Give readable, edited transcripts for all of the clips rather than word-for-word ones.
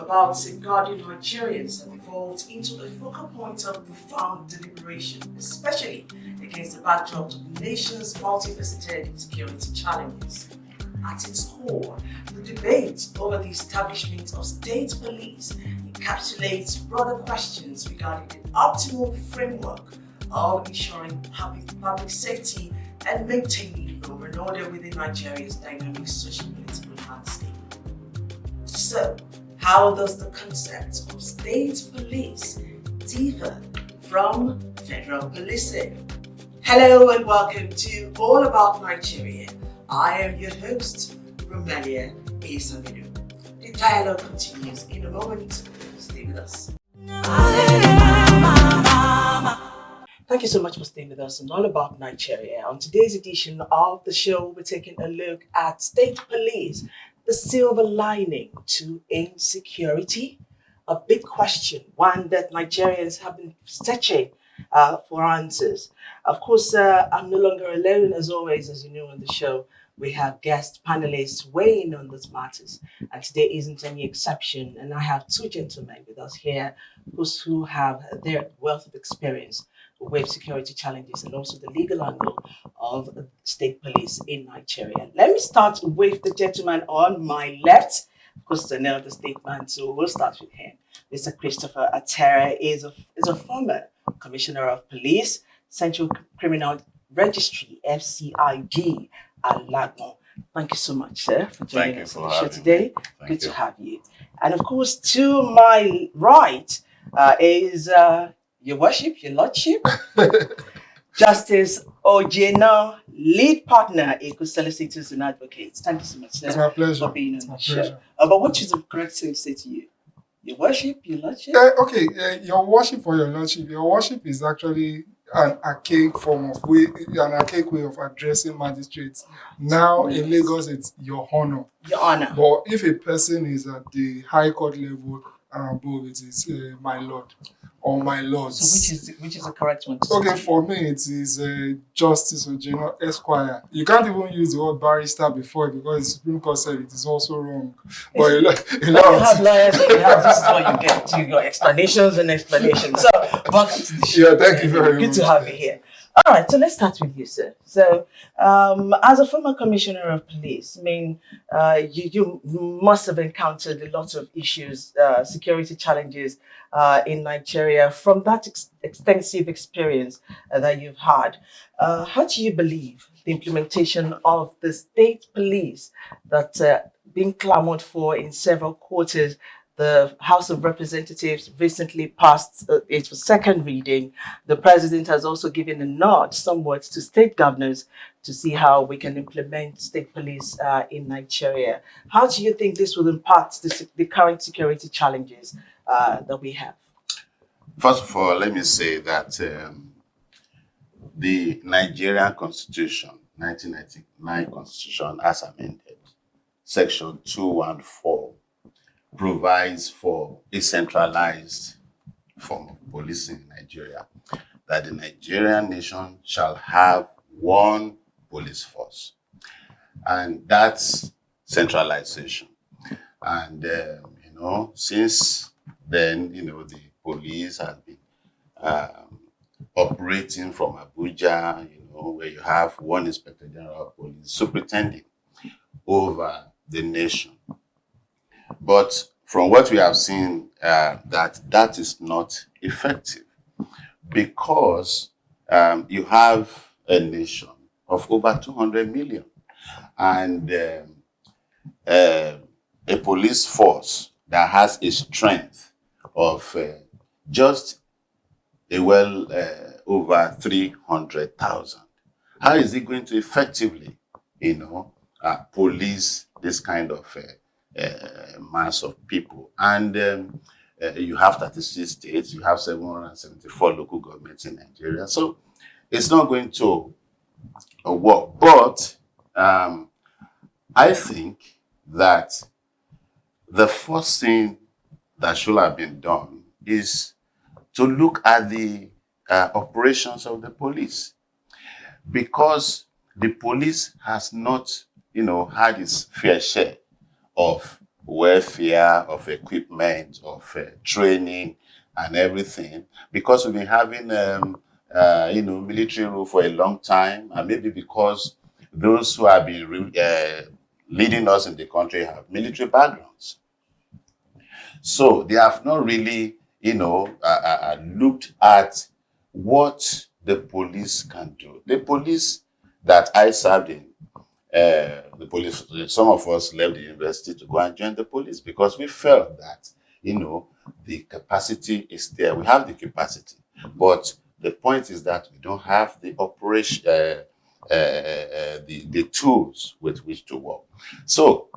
about safeguarding Nigerians have evolved into a focal point of profound deliberation, especially against the backdrop of the nation's multifaceted security challenges. At its core, the debate over the establishment of state police encapsulates broader questions regarding the optimal framework of ensuring public safety and maintaining law and order within Nigeria's dynamic socio-political landscape. So, how does the concept of state police differ from federal policing? Hello and welcome to All About Nigeria. I am your host, Romelia Isamidu. The dialogue continues in a moment. Stay with us. Thank you so much for staying with us on All About Nigeria. On today's edition of the show, we're taking a look at state police, the silver lining to insecurity. A big question, one that Nigerians have been searching for answers. Of course, I'm no longer alone, as always, as you know on the show. We have guest panelists weighing on these matters, and today isn't any exception. And I have two gentlemen with us here who have their wealth of experience with security challenges and also the legal angle of state police in Nigeria. Let me start with the gentleman on my left. Of course, the elder statesman, so we'll start with him. Mr. Christopher Atere is a former Commissioner of Police, Central Criminal Registry, FCIG, Alagbon. Thank you so much, sir, for joining us on the show today. Good to have you. And of course, to my right is Your Worship, Your Lordship, Justice Ojena, lead partner, Eco Solicitors and Advocates. Thank you so much, sir, it's my pleasure. for being on the show. But what is the correct thing to say to you? Your Worship, Your Lordship? Your Worship or Your Lordship. Your Worship is actually an archaic way of addressing magistrates. Now in Lagos, it's Your Honor. Your Honor. But if a person is at the High Court level and above, it is My Lord or My Lords. So which is the correct one to say? Okay, for me, it is Justice Ojena Esquire. You can't even use the word barrister before it because the Supreme Court said it is also wrong. But you have lawyers, this is what you get. You got explanations and explanations. So, welcome to the show. Yeah, thank you very much. Good to have you here. All right, so let's start with you, sir. So, as a former commissioner of police, I mean, you must have encountered a lot of issues, security challenges in Nigeria from that extensive experience that you've had. How do you believe the implementation of the state police that being clamored for in several quarters? The House of Representatives recently passed its second reading. The president has also given a nod somewhat to state governors to see how we can implement state police in Nigeria. How do you think this will impact the current security challenges that we have? First of all, let me say that the Nigerian Constitution, 1999 Constitution as amended, Section 214, provides for a centralized form of policing in Nigeria, that the Nigerian nation shall have one police force. And that's centralization. And, since then, the police has been operating from Abuja, where you have one Inspector General of Police superintending over the nation. But from what we have seen, that is not effective because you have a nation of over 200 million and a police force that has a strength of just over 300,000. How is it going to effectively, police this kind of mass of people? And you have 36 states, you have 774 local governments in Nigeria. So it's not going to work. But I think that the first thing that should have been done is to look at the operations of the police, because the police has not, had its fair share of welfare, of equipment, of training and everything, because we've been having military rule for a long time, and maybe because those who have been leading us in the country have military backgrounds. So they have not really, looked at what the police can do. The police that I served in, the police, some of us left the university to go and join the police because we felt that, the capacity is there. We have the capacity, but the point is that we don't have the operation, the tools with which to work. So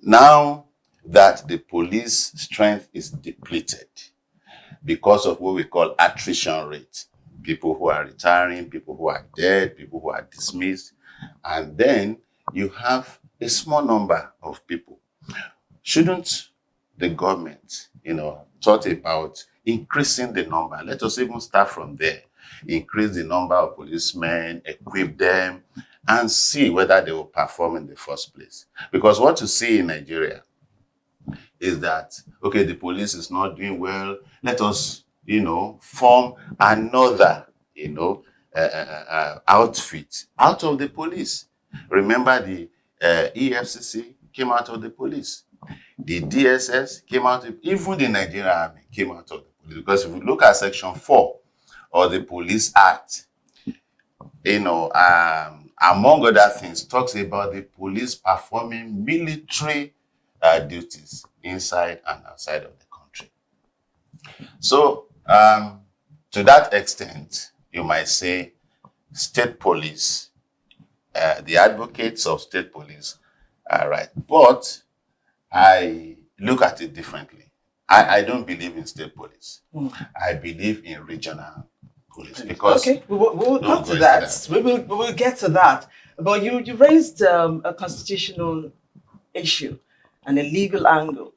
now that the police strength is depleted because of what we call attrition rate, people who are retiring, people who are dead, people who are dismissed, and then you have a small number of people. Shouldn't the government, thought about increasing the number? Let us even start from there. Increase the number of policemen, equip them, and see whether they will perform in the first place. Because what you see in Nigeria is that, okay, the police is not doing well. Let us, form another, outfit out of the police. Remember, the EFCC came out of the police. The DSS came out of, even the Nigerian Army came out of the police. Because if you look at Section 4 of the Police Act, among other things, talks about the police performing military duties inside and outside of the country. So, to that extent, you might say state police, the advocates of state police are right. But I look at it differently. I don't believe in state police. I believe in regional police, because okay, we will come to that. We will get to that. But you raised a constitutional issue and a legal angle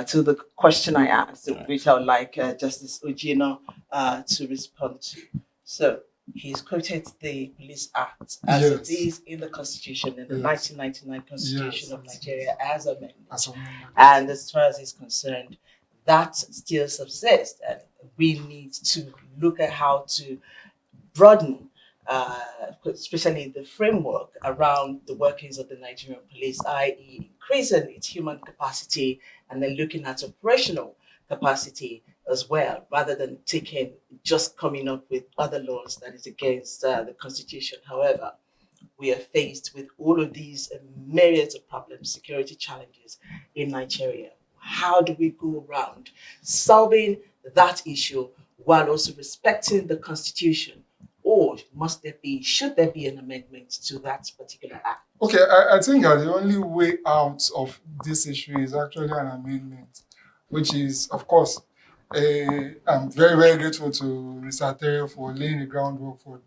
to the question I asked, which I would like Justice Ojino to respond to. So he's quoted the Police Act as Yes. it is in the Constitution, in the Yes. 1999 Constitution Yes. of Nigeria as amended. As And as far as he's concerned, that still subsists, and we need to look at how to broaden, especially the framework around the workings of the Nigerian police, i.e., increasing its human capacity and then looking at operational capacity as well, rather than just coming up with other laws that is against the Constitution. However, we are faced with all of these myriads of problems, security challenges in Nigeria. How do we go around solving that issue while also respecting the Constitution? Or should there be an amendment to that particular act? Okay, I think that the only way out of this issue is actually an amendment, which is, of course, I'm very, very grateful to Mr. Terry for laying the groundwork for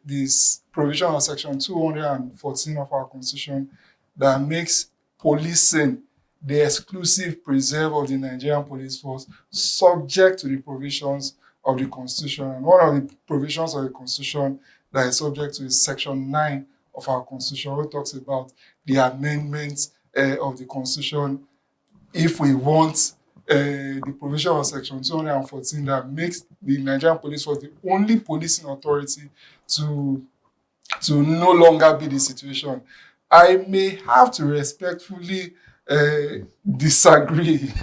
this provision of Section 214 of our Constitution that makes policing the exclusive preserve of the Nigerian police force, subject to the provisions of the Constitution. And one of the provisions of the Constitution that is subject to is Section 9 of our Constitution, which talks about the amendments of the Constitution if we want the provision of Section 214 that makes the Nigerian police force the only policing authority to no longer be the situation. I may have to respectfully disagree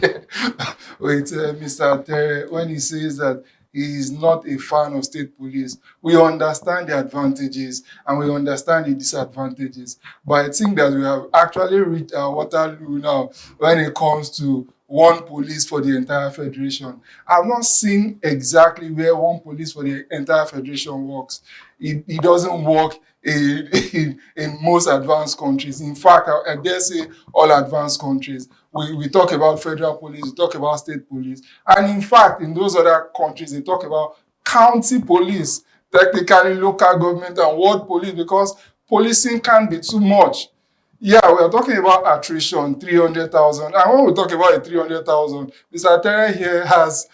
with Mr. Terry when he says that he is not a fan of state police. We understand the advantages and we understand the disadvantages, but I think that we have actually reached our Waterloo now when it comes to one police for the entire federation. I've not seen exactly where one police for the entire federation works. It doesn't work in most advanced countries. In fact, I dare say all advanced countries. We talk about federal police, we talk about state police. And in fact, in those other countries, they talk about county police, technically local government and ward police, because policing can be too much. Yeah, we are talking about attrition, 300,000. And when we talk about a 300,000, Mr. Terry here has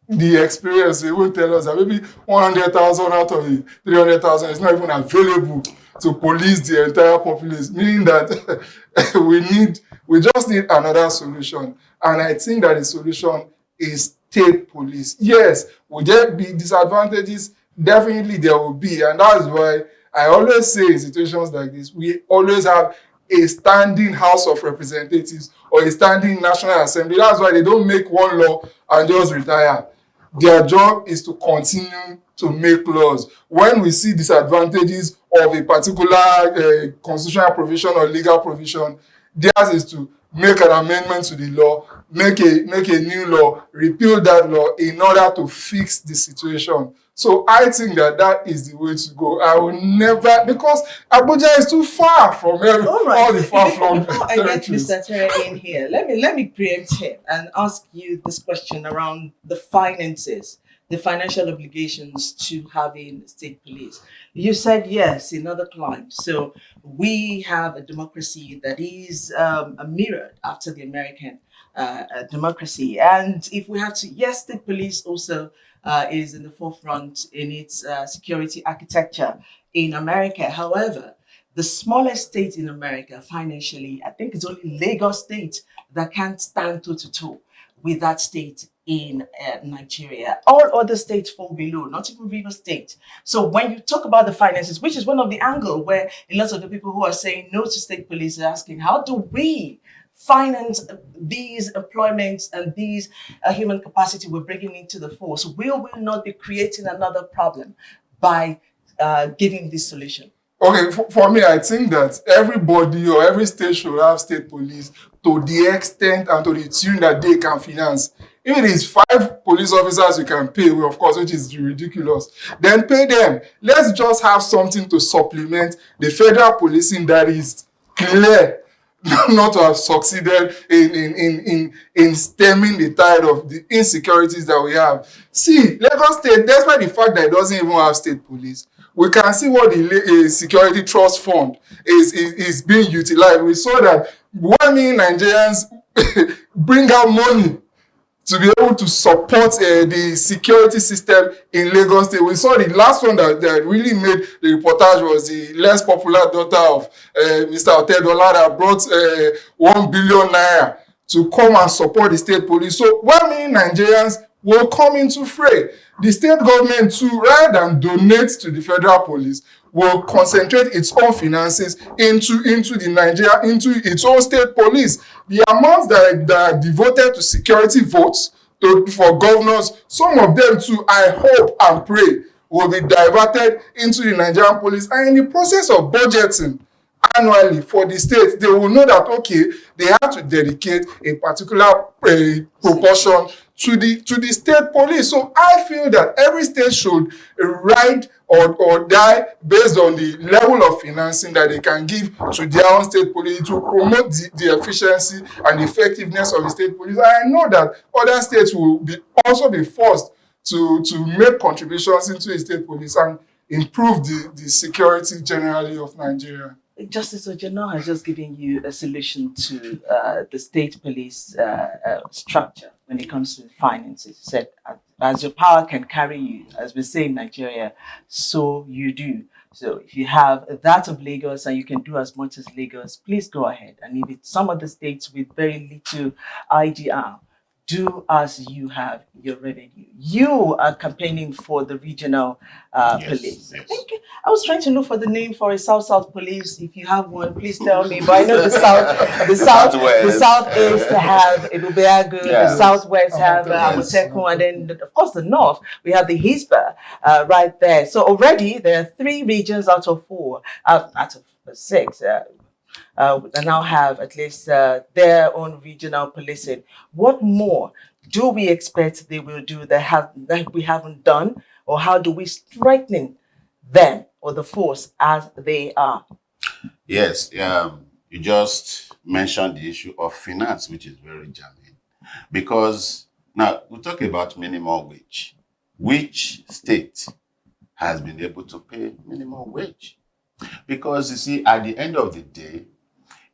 the experience. He will tell us that maybe 100,000 out of the 300,000 is not even available to police the entire populace, meaning that we need We just need another solution. And I think that the solution is state police. Yes, will there be disadvantages? Definitely there will be. And that's why I always say in situations like this, we always have a standing House of Representatives or a standing National Assembly. That's why they don't make one law and just retire. Their job is to continue to make laws. When we see disadvantages of a particular constitutional provision or legal provision, theirs is to make an amendment to the law, make a new law, repeal that law in order to fix the situation. So I think that is the way to go. I will never, because Abuja is too far from all the far-flung Before I get territories. Mr. Terry in here, let me preempt him and ask you this question around the finances, the financial obligations to having state police. You said yes in other climes. So we have a democracy that is mirrored after the American democracy. And if we have to, yes, state police also is in the forefront in its security architecture in America. However, the smallest state in America financially, I think it's only Lagos State that can't stand toe to toe with that state in Nigeria. All other states fall below, not even Rivers State. So when you talk about the finances, which is one of the angle where a lot of the people who are saying no to state police are asking, how do we finance these employments and these human capacity we're bringing into the force? Will we not be creating another problem by giving this solution? Okay, for me, I think that everybody or every state should have state police to the extent and to the tune that they can finance. If it is 5 police officers you can pay, well, of course, which is ridiculous, then pay them. Let's just have something to supplement the federal policing that is clear not to have succeeded in stemming the tide of the insecurities that we have. See, Lagos State, despite the fact that it doesn't even have state police, we can see what the security trust fund is being utilized. We saw that when Nigerians bring out money to be able to support the security system in Lagos State. We saw the last one that really made the reportage was the less popular daughter of Mr. Otedola that brought 1 billion naira to come and support the state police. So when Nigerians will come into fray, the state government too, rather than donate to the federal police, will concentrate its own finances into its own state police. The amounts that are devoted to security votes for governors, some of them too, I hope and pray, will be diverted into the Nigerian police. And in the process of budgeting annually for the state, they will know that, okay, they have to dedicate a particular proportion to the state police. So I feel that every state should ride or die based on the level of financing that they can give to their own state police to promote the efficiency and effectiveness of the state police. And I know that other states will also be forced to make contributions into the state police and improve the security generally of Nigeria. Justice Ojeno has just given you a solution to the state police structure when it comes to finances. He said, as your power can carry you, as we say in Nigeria, so you do. So if you have that of Lagos and you can do as much as Lagos, please go ahead. And if it's some other states with very little IDR, do as you have your revenue. You are campaigning for the regional police. Yes. I think I was trying to look for the name for a South police. If you have one, please tell me. But I know the South is to have Ebubeagu, the Southwest have Amotekun, and then of course the North we have the Hisba right there. So already there are 3 regions out of 4, out of 6. That now have at least their own regional policing. What more do we expect they will do that we haven't done? Or how do we strengthen them or the force as they are? Yes, you just mentioned the issue of finance, which is very germane. Because now we talk about minimum wage. Which state has been able to pay minimum wage? Because you see, at the end of the day,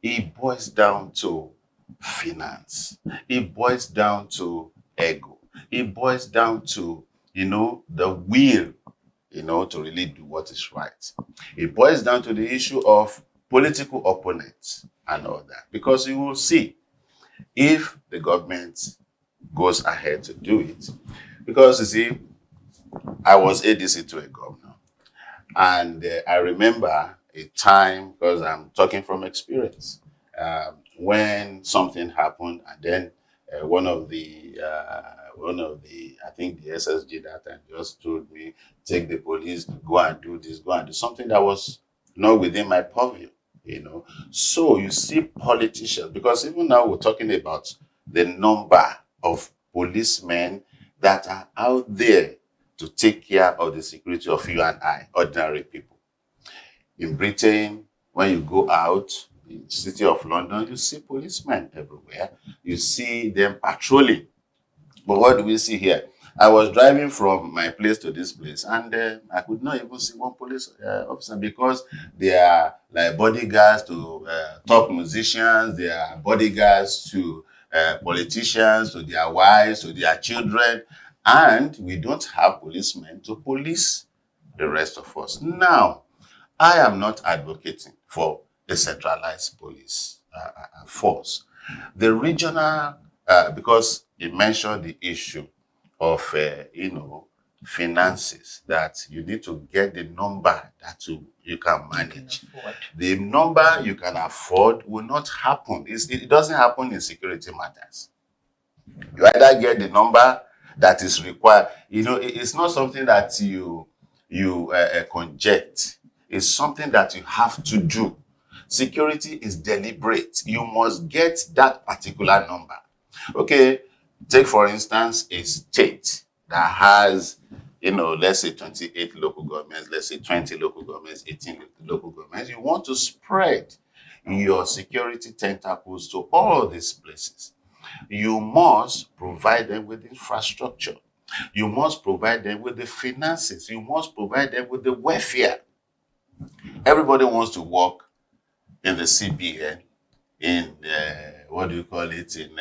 it boils down to finance. It boils down to ego. It boils down to, the will, to really do what is right. It boils down to the issue of political opponents and all that. Because you will see if the government goes ahead to do it. Because you see, I was ADC to a governor, and I remember a time, because I'm talking from experience, when something happened, and then I think the SSG that time just told me, take the police, go and do this, go and do something that was not within my purview. So you see politicians, because even now we're talking about the number of policemen that are out there to take care of the security of you and I, ordinary people. In Britain, when you go out, in the city of London, you see policemen everywhere. You see them patrolling. But what do we see here? I was driving from my place to this place, and I could not even see one police officer, because they are like bodyguards to top musicians, they are bodyguards to politicians, to their wives, to their children, and we don't have policemen to police the rest of us. Now, I am not advocating for a centralized police force. The regional, because you mentioned the issue of, finances, that you need to get the number that you can manage. The number you can afford will not happen. It doesn't happen in security matters. You either get the number that is required. It's not something that you conject. It's something that you have to do. Security is deliberate. You must get that particular number. Okay, take for instance a state that has, let's say 28 local governments, let's say 20 local governments, 18 local governments. You want to spread your security tentacles to all these places. You must provide them with infrastructure. You must provide them with the finances. You must provide them with the welfare. Everybody wants to work in the CBN, in what do you call it, in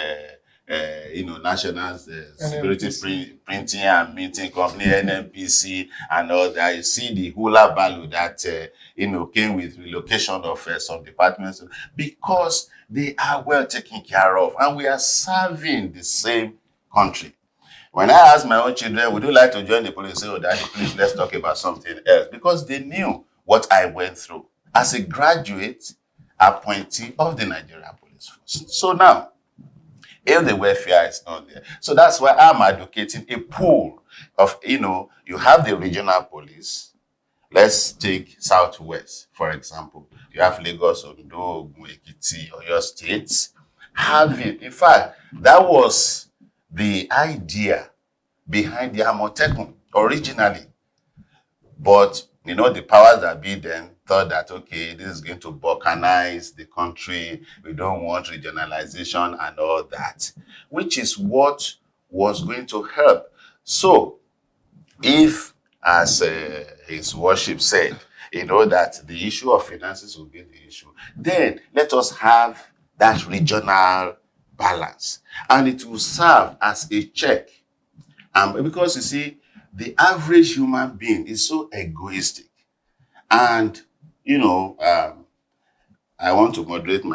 National Security Printing and Minting Company, NMPC, and all that. You see the hula value that came with relocation of some departments, because they are well taken care of, and we are serving the same country. When I ask my own children, would you like to join the police? They say, oh, Daddy, please, let's talk about something else. Because they knew what I went through as a graduate appointee of the Nigerian Police Force. So now, if the welfare is not there, so that's why I'm advocating a pool of, you have the regional police. Let's take Southwest, for example. You have Lagos, Ondo, Ogun, Ekiti, or your states. In fact, that was the idea behind the Amotekun originally. But, the powers that be then thought that, okay, this is going to balkanize the country. We don't want regionalization and all that, which is what was going to help. So, if, as his worship said, that the issue of finances will be the issue, then let us have that regional balance. And it will serve as a check. Because you see, the average human being is so egoistic. And, I want to moderate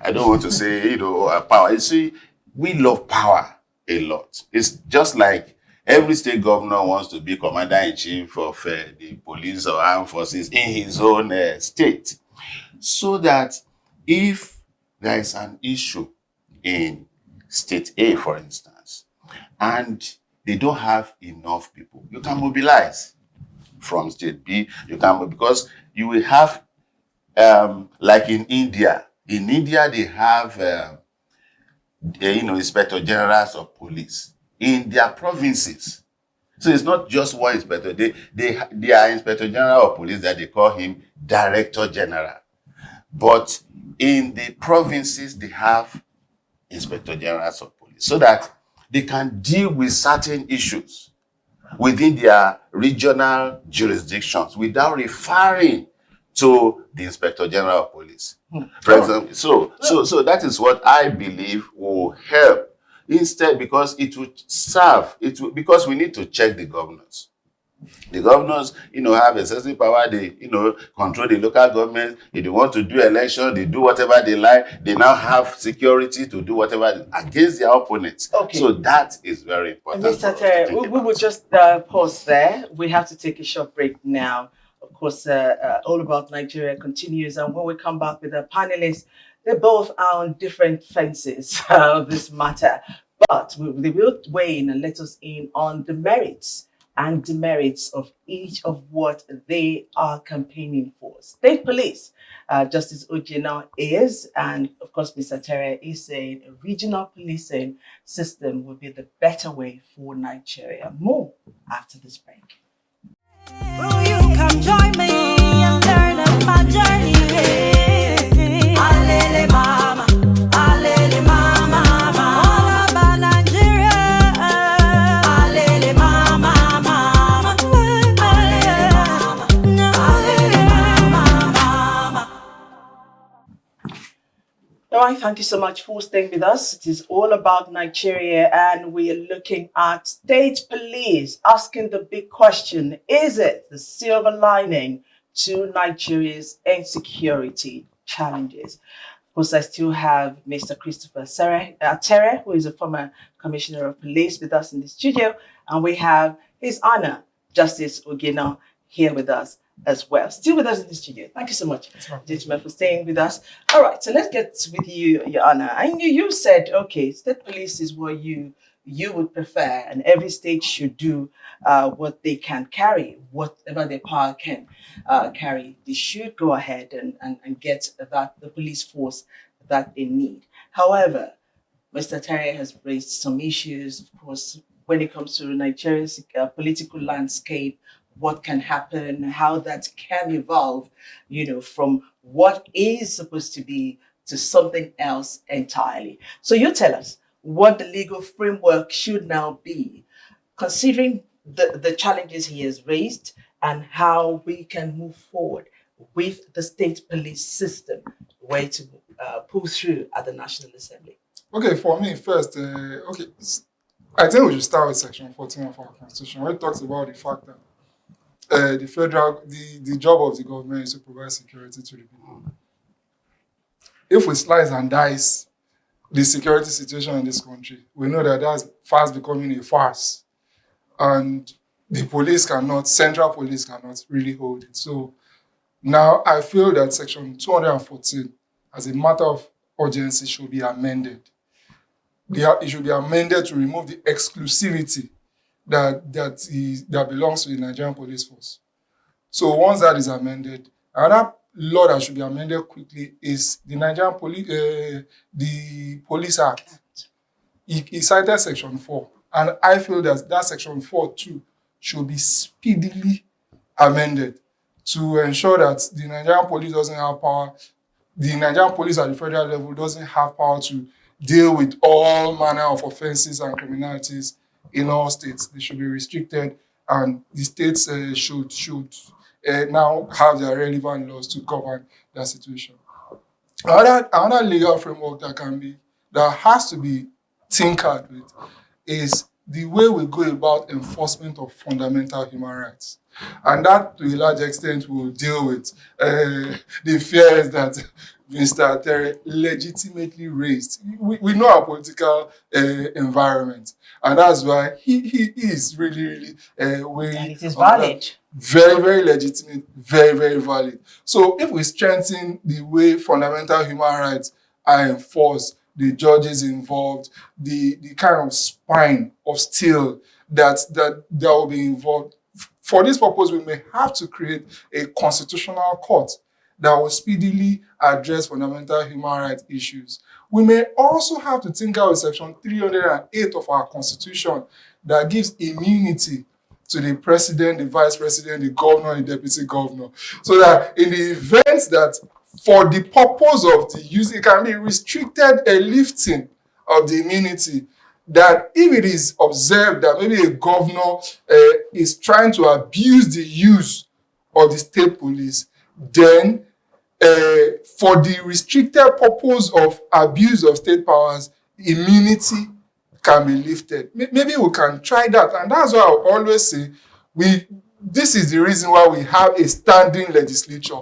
I don't want to say, power. You see, we love power a lot. It's just like every state governor wants to be commander-in-chief of the police or armed forces in his own state. So that if there is an issue in state A, for instance, and they don't have enough people, you can mobilize from state B. Because you will have, like in India. In India, they have, inspector generals of police in their provinces. So it's not just one inspector. They are inspector general of police that they call him director general. But in the provinces, they have inspector generals of police, so that they can deal with certain issues within their regional jurisdictions without referring to the Inspector General of Police. For example, so that is what I believe will help. Instead, because it would serve, because we need to check the governors. The governors, have excessive power. They, control the local government. If they want to do election, they do whatever they like. They now have security to do whatever against their opponents. Okay. So that is very important. Mr. Terry, we will just pause there. We have to take a short break now. Of course, All About Nigeria continues. And when we come back with the panelists, they both are on different fences of this matter. But they will weigh in and let us in on the merits and demerits of each of what they are campaigning for. State police, Justice Ojina is, and of course, Mr. Terry is saying a regional policing system would be the better way for Nigeria. More after this break. Will you come join me and learn of my journey? Alele mama, alele mama, all about Nigeria. Alele mama, mama, alele mama. All right, thank you so much for staying with us. It is all about Nigeria, and we are looking at state police, asking the big question: is it the silver lining to Nigeria's insecurity challenges? Of course, I still have Mr. Christopher Tere, who is a former commissioner of police, with us in the studio, and we have His Honor Justice Ogina here with us as well. Still with us in the studio. Thank you so much, gentlemen, for staying with us. All right, so let's get with you, Your Honor. I knew you said, okay, state police is what you would prefer, and every state should do what they can carry, whatever their power can carry. They should go ahead and get the police force that they need. However, Mr. Terry has raised some issues, of course, when it comes to Nigeria's political landscape, what can happen, how that can evolve, from what is supposed to be to something else entirely. So you tell us what the legal framework should now be, considering the challenges he has raised, and how we can move forward with the state police system, way to pull through at the National Assembly. Okay, for me first, I think we should start with Section 14 of our Constitution, where it talks about the fact that the job of the government is to provide security to the people. If we slice and dice the security situation in this country, we know that that's fast becoming a farce, and the central police cannot really hold it. So now I feel that Section 214, as a matter of urgency, should be amended. It should be amended to remove the exclusivity that belongs to the Nigerian police force. So once that is amended, another law that should be amended quickly is the Nigerian Police Act. He cited Section 4, and I feel that Section 4 too should be speedily amended to ensure that the Nigerian police doesn't have power. The Nigerian police at the federal level doesn't have power to deal with all manner of offenses and criminalities in all states. They should be restricted, and the states should now have their relevant laws to govern that situation. Another legal framework that has to be tinkered with is the way we go about enforcement of fundamental human rights. And that, to a large extent, will deal with the fears that Mr. Terry legitimately raised. We know our political environment, and that's why he is really, really and it is valid. Very, very legitimate, very, very valid. So if we strengthen the way fundamental human rights are enforced, the judges involved, the kind of spine of steel that will be involved. For this purpose, we may have to create a constitutional court that will speedily address fundamental human rights issues. We may also have to think out Section 308 of our Constitution that gives immunity to the president, the vice president, the governor, and the deputy governor. So that in the event that for the purpose of the use, it can be restricted a lifting of the immunity, that if it is observed that maybe a governor is trying to abuse the use of the state police, then for the restricted purpose of abuse of state powers, immunity can be lifted. Maybe we can try that. And that's why I always say we this is the reason why we have a standing legislature,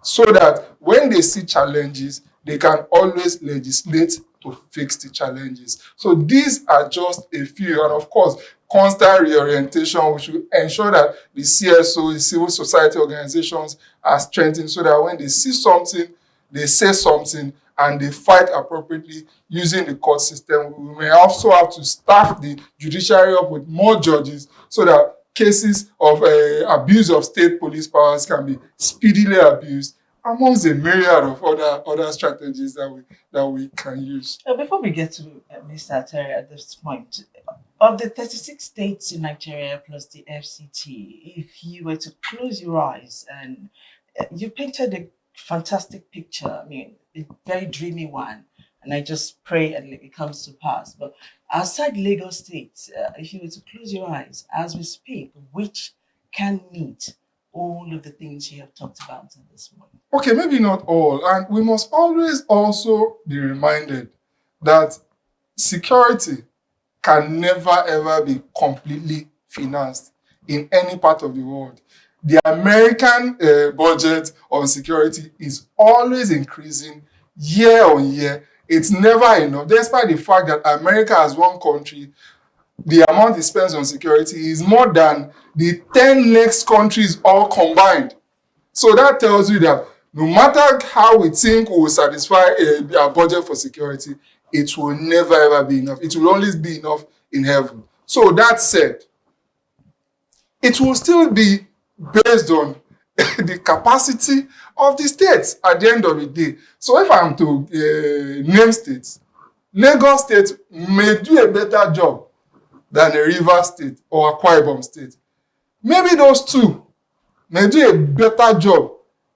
so that when they see challenges, they can always legislate to fix the challenges. So these are just a few, and of course, constant reorientation. We should ensure that the CSO, the civil society organizations, are strengthened so that when they see something, they say something, and they fight appropriately using the court system. We may also have to staff the judiciary up with more judges so that cases of abuse of state police powers can be speedily abused, amongst a myriad of other strategies that we can use. Before we get to Mr. Terry at this point, of the 36 states in Nigeria plus the FCT, if you were to close your eyes and you painted a fantastic picture, I mean, a very dreamy one, and I just pray and it comes to pass. But outside Lagos State, if you were to close your eyes as we speak, which can meet all of the things you have talked about in this morning? Okay, maybe not all. And we must always also be reminded that security can never ever be completely financed in any part of the world. The American budget on security is always increasing year on year. It's never enough, despite the fact that America as one country, the amount it spends on security is more than the 10 next countries all combined. So that tells you that no matter how we think we will satisfy our budget for security, it will never ever be enough. It will only be enough in heaven. So that said, it will still be based on the capacity of the states at the end of the day. So if I'm to name states, Lagos State may do a better job than a Rivers State or Akwa Ibom State. Maybe those two may do a better job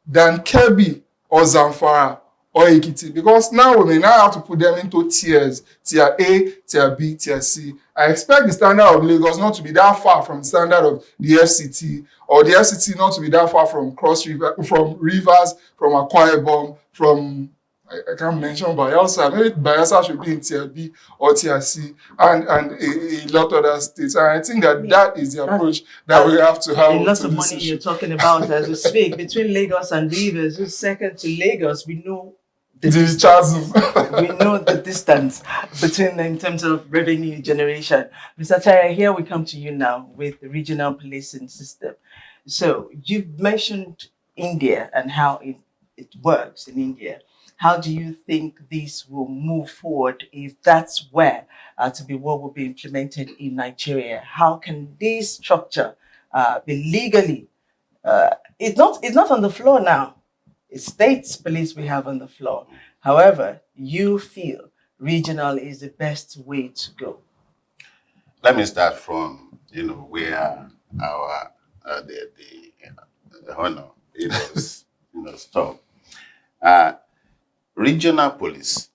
than Kebbi or Zamfara or Ekiti, because now we may now have to put them into tiers, tier A, tier B, tier C. I expect the standard of Lagos not to be that far from the standard of the FCT, or the FCT not to be that far from from Rivers, from Akwa Ibom, from I can't mention Bayelsa. Maybe Bayelsa should be in tier B or tier C, and a lot of other states. And I think that is the approach that we have to have. A lot of money you're talking about as we speak between Lagos and Rivers. Who's second to Lagos? We know the chasm. We know the distance between them in terms of revenue generation. Mr. Chaya, here we come to you now with the regional policing system. So you've mentioned India and how it works in India. How do you think this will move forward if that's where to be what will be implemented in Nigeria? How can this structure be legally? It's not on the floor now. It's states police we have on the floor. However, you feel regional is the best way to go. Let me start from where our the honor stop. Regional police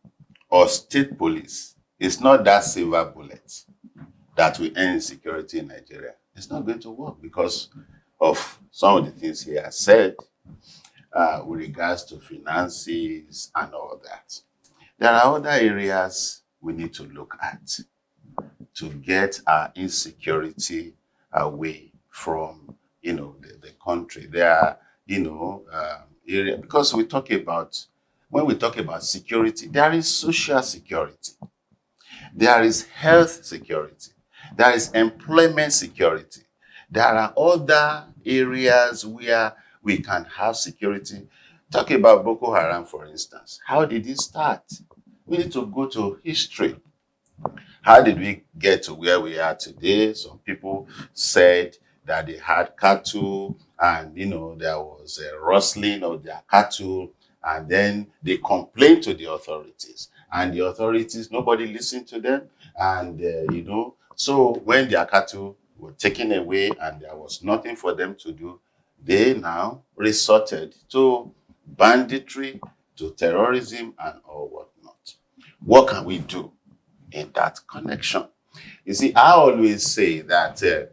or state police is not that silver bullet that will end security in Nigeria. It's not going to work because of some of the things he has said with regards to finances and all that. There are other areas we need to look at to get our insecurity away from the country. There are area, because when we talk about security, there is social security, there is health security, there is employment security. There are other areas where we can have security. Talk about Boko Haram, for instance. How did it start? We need to go to history. How did we get to where we are today? Some people said that they had cattle and, there was a rustling of their cattle, and then they complained to the authorities. And the authorities, nobody listened to them. And, so when their cattle were taken away and there was nothing for them to do, they now resorted to banditry, to terrorism, and all whatnot. What can we do in that connection? You see, I always say that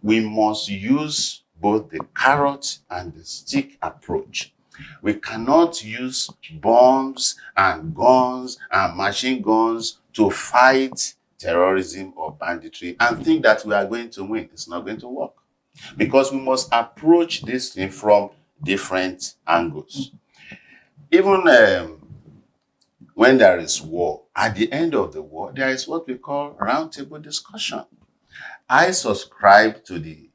we must use both the carrot and the stick approach. We cannot use bombs and guns and machine guns to fight terrorism or banditry and think that we are going to win. It's not going to work. because we must approach this thing from different angles. Even when there is war, at the end of the war, there is what we call roundtable discussion. I subscribe to the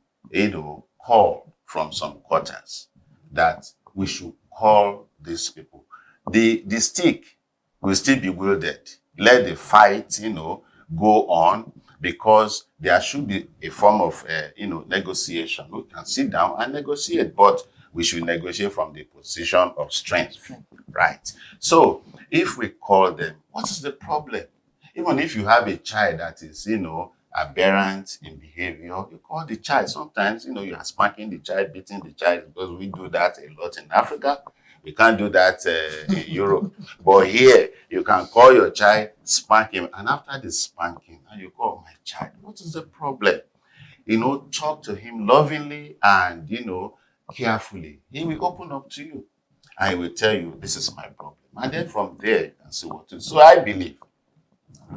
call from some quarters that we should call these people. The stick will still be wielded. Let the fight, go on, because there should be a form of negotiation. We can sit down and negotiate, but we should negotiate from the position of strength, right? So if we call them, what is the problem? Even if you have a child that is, aberrant in behavior, you call the child. Sometimes, you are spanking the child, beating the child, because we do that a lot in Africa. We can't do that in Europe. But here, you can call your child, spank him, and after the spanking, and you call, my child, what is the problem? Talk to him lovingly and, carefully. He will open up to you. And he will tell you, this is my problem. And then from there, you can see what to do. So I believe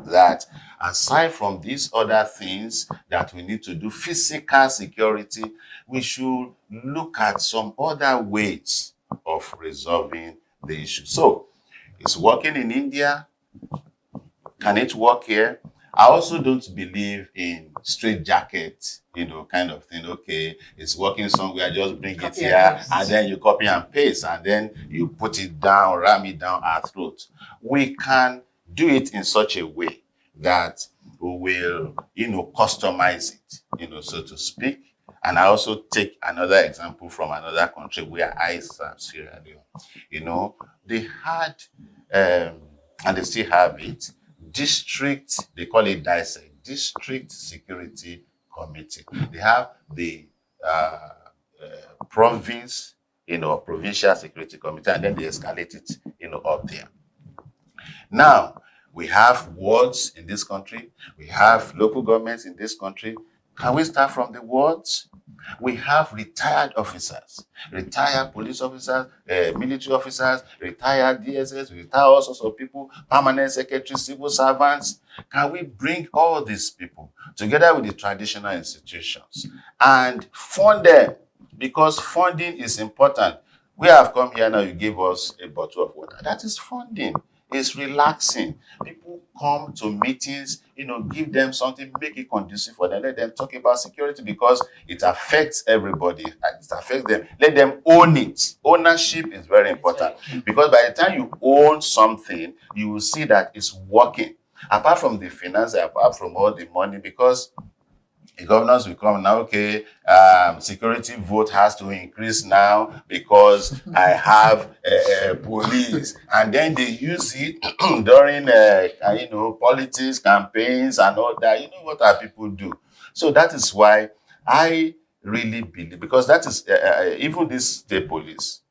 that aside from these other things that we need to do, physical security, we should look at some other ways of resolving the issue. So it's working in India. Can it work here? I also don't believe in straight jacket, kind of thing. Okay, it's working somewhere, just bring it here, and then you copy and paste, and then you put it down, ram it down our throat. We can do it in such a way that we will, customize it, so to speak. And I also take another example from another country where I serve, Sierra Leone. They had, and they still have it, they call it DISEC, District Security Committee. They have the province, provincial security committee, and then they escalate it, up there. Now, we have wards in this country. We have local governments in this country. Can we start from the wards? We have retired officers, retired police officers, military officers, retired DSS, retired all sorts of people, permanent secretaries, civil servants. Can we bring all these people together with the traditional institutions and fund them? Because funding is important. We have come here now, you give us a bottle of water. That is funding. It's relaxing. People come to meetings, give them something, make it conducive for them. Let them talk about security because it affects everybody. It affects them. Let them own it. Ownership is very important because by the time you own something, you will see that it's working. Apart from the finance, apart from all the money, because the governors will come now, okay, security vote has to increase now because I have police. And then they use it during, politics, campaigns and all that. You know what our people do. So that is why I really believe, because that is, even this state police,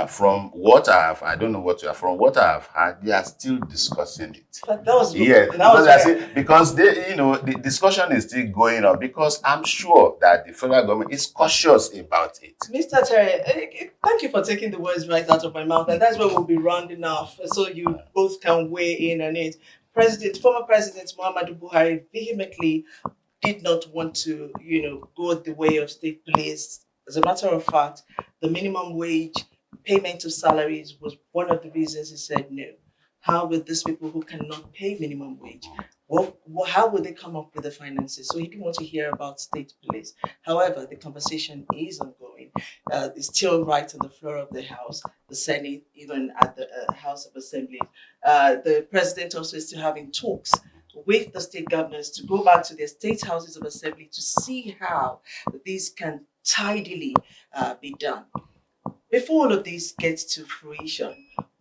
from what I don't know what you are, from what I have heard, they are still discussing it. That was good. Yeah, That because they, the discussion is still going on, because I'm sure that the federal government is cautious about it. Mr. Terry, thank you for taking the words right out of my mouth, and that's where we'll be rounding off, so you both can weigh in on it. Former President Muhammadu Buhari vehemently did not want to, go the way of state police. As a matter of fact, the minimum wage payment of salaries was one of the reasons he said no. How will these people who cannot pay minimum wage, how will they come up with the finances? So he didn't want to hear about state police. However, the conversation is ongoing. It's still right on the floor of the House, the Senate, even at the House of Assembly. The president also is still having talks with the state governors to go back to their state houses of assembly to see how these can tidily be done. Before all of this gets to fruition,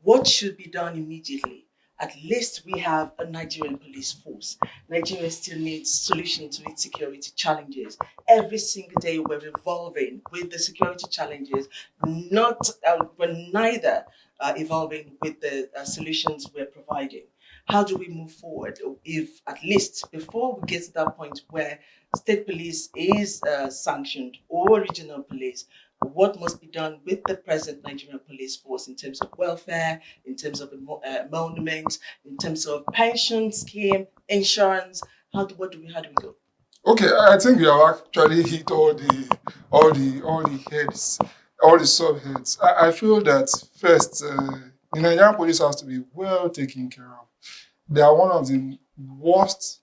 what should be done immediately? At least we have a Nigerian police force. Nigeria still needs solutions to its security challenges. Every single day we're evolving with the security challenges, we're neither evolving with the solutions we're providing. How do we move forward? If at least before we get to that point where state police is sanctioned or regional police, what must be done with the present Nigerian police force in terms of welfare, in terms of emoluments, in terms of pension scheme, insurance? How do we go? Okay, I think we have actually hit all the heads, all the subheads. I feel that first, the Nigerian police has to be well taken care of. They are one of the worst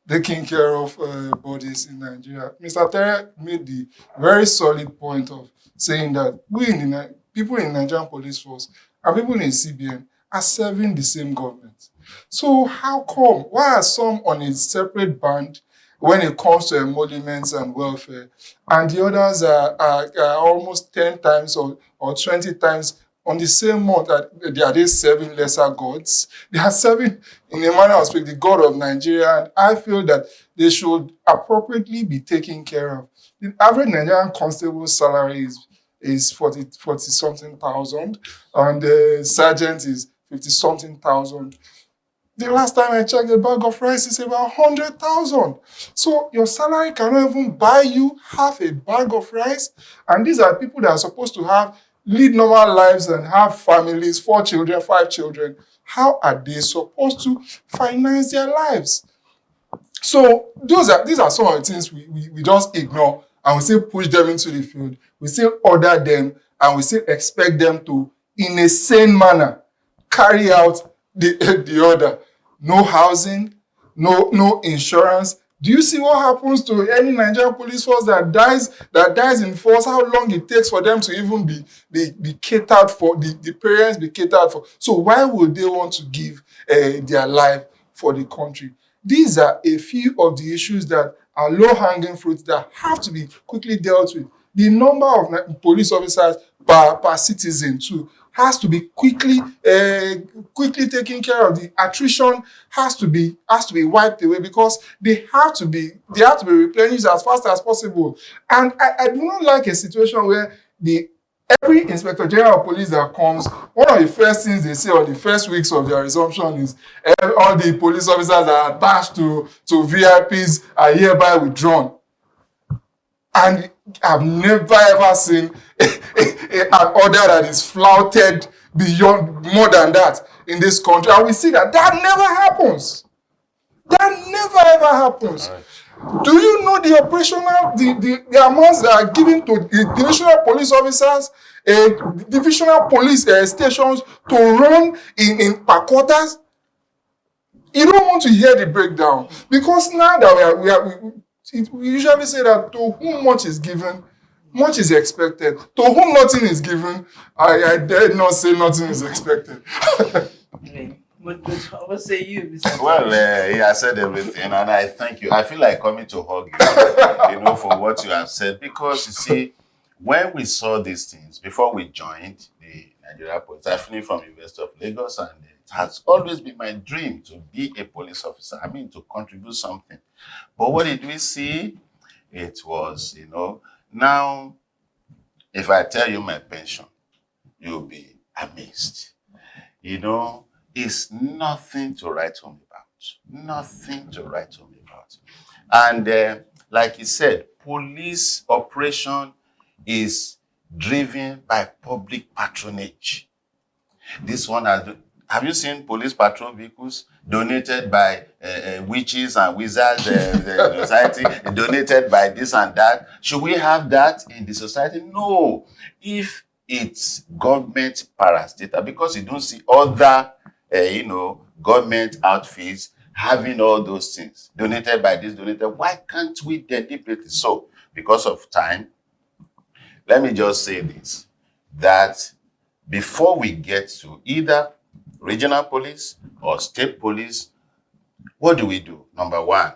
taking care of bodies in Nigeria. Mr. Terry made the very solid point of saying that we in the people in Nigerian police force and people in CBN are serving the same government. So how come? Why are some on a separate band when it comes to emoluments and welfare, and the others are almost 10 times or 20 times on the same month that they serving lesser gods? They are serving, in a manner of speaking, the God of Nigeria, and I feel that they should appropriately be taken care of. The average Nigerian constable salary is 40 something thousand, and the sergeant is 50 something thousand. The last time I checked, a bag of rice is about 100,000. So your salary cannot even buy you half a bag of rice. And these are people that are supposed to lead normal lives and have families, 4 children, 5 children. How are they supposed to finance their lives? So these are some of the things we just ignore, and we still push them into the field. We still order them, and we still expect them to, in a sane manner, carry out the order. No housing, no insurance. Do you see what happens to any Nigerian police force that dies in force? How long it takes for them to even be catered for, the parents be catered for? So why would they want to give their life for the country? These are a few of the issues that are low-hanging fruits that have to be quickly dealt with. The number of police officers per citizen too has to be quickly taken care of. The attrition has to be wiped away, because they have to be replenished as fast as possible. And I do not like a situation where every Inspector General of Police that comes, one of the first things they say on the first weeks of their resumption is all the police officers that are attached to VIPs are hereby withdrawn. And I've never ever seen an order that is flouted beyond more than that in this country. And we see that never happens. That never ever happens. Do you know the operational, the amounts that are given to the divisional police officers, divisional police stations to run in per quarters? You don't want to hear the breakdown, because now that we usually say that to whom much is given, much is expected. To whom nothing is given, I dare not say nothing is expected. What say you, Mr. Well, he has said everything, and I thank you. I feel like coming to hug you, for what you have said, because you see, when we saw these things before we joined the Nigeria Police, I finished from University of Lagos, and it has always been my dream to be a police officer. I mean, to contribute something. But what did we see? It was, now, if I tell you my pension, you'll be amazed. It's nothing to write home about. Nothing to write home about. And like he said, police operation is driven by public patronage. This one have you seen police patrol vehicles donated by witches and wizards, the society, donated by this and that? Should we have that in the society? No. If it's government parastatal, because you don't see other government outfits having all those things donated by this, donated. Why can't we deliberately? So, because of time, let me just say this, that before we get to either regional police or state police, what do? Number one,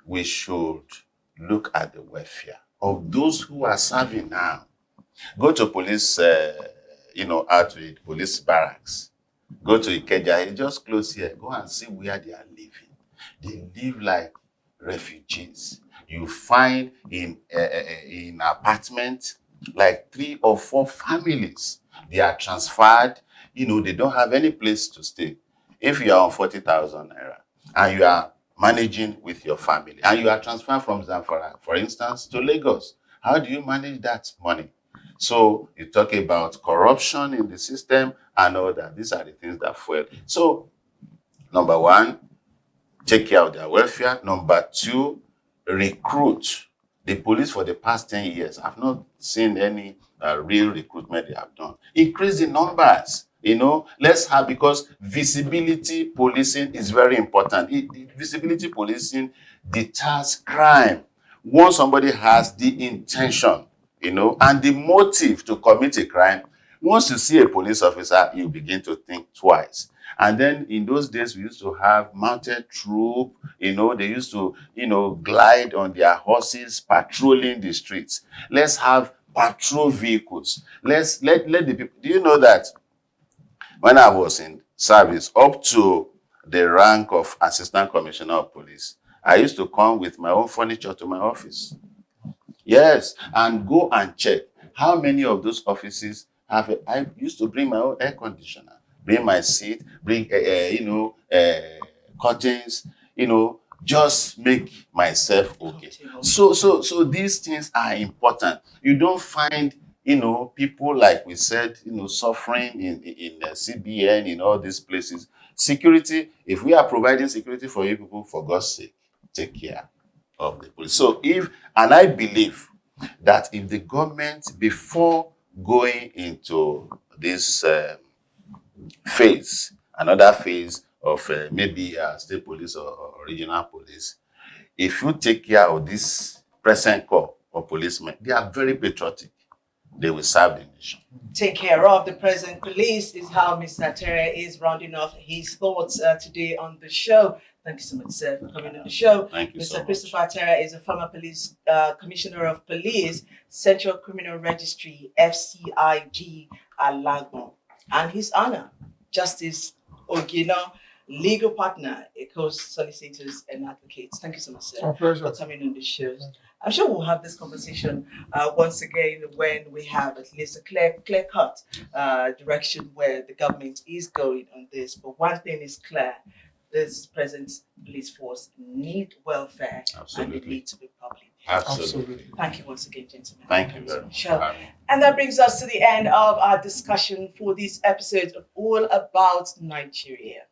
we should look at the welfare of those who are serving now. Go to police, outreach, police barracks. Go to Ikeja, it's just close here. Go and see where they are living. They live like refugees. You find in apartments like 3 or 4 families. They are transferred. They don't have any place to stay. If you are on 40,000 naira and you are managing with your family and you are transferred from Zamfara, for instance, to Lagos, how do you manage that money? So you talk about corruption in the system and all that. These are the things that fuel. So, number one, take care of their welfare. Number two, recruit the police for the past 10 years. I've not seen any real recruitment they have done. Increase the numbers. Let's have, because visibility policing is very important. Visibility policing deters crime. Once somebody has the intention, and the motive to commit a crime, once you see a police officer, you begin to think twice. And then in those days, we used to have mounted troop, they used to, glide on their horses, patrolling the streets. Let's have patrol vehicles. Let the people, do you know that when I was in service, up to the rank of assistant commissioner of police, I used to come with my own furniture to my office. Yes, and go and check how many of those offices have. I used to bring my own air conditioner, bring my seat, bring curtains, just make myself okay. So these things are important. You don't find people, like we said, suffering in CBN, in all these places. Security, if we are providing security for you people, for God's sake, take care of the police. And I believe that if the government, before going into this another phase of maybe state police or regional police, if you take care of this present corps of policemen, they are very patriotic. They will serve the nation. Take care of the present police is how Mr. Terry is rounding off his thoughts today on the show. Thank you so much, sir, for coming on the show. Thank you Mr. so much. Christopher Terry is a former police commissioner of police, Central Criminal Registry, FCIG, Alagbon. And his honor, Justice Ogino, legal partner, Ecos Solicitors and Advocates. Thank you so much, sir, Our pleasure. for coming on the show. I'm sure we'll have this conversation once again when we have at least a clear-cut direction where the government is going on this. But one thing is clear: this present police force need welfare, Absolutely. and they need to be public. Absolutely. Thank you once again, gentlemen. Thank you very much. Sure. And that brings us to the end of our discussion for this episode of All About Nigeria.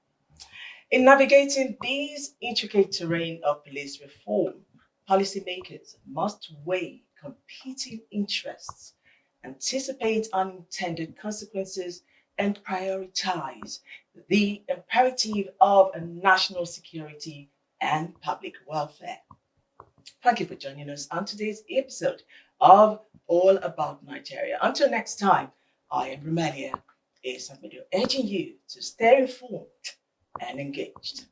In navigating these intricate terrain of police reform, policymakers must weigh competing interests, anticipate unintended consequences, and prioritize the imperative of national security and public welfare. Thank you for joining us on today's episode of All About Nigeria. Until next time, I am Romelia, urging you to stay informed and engaged.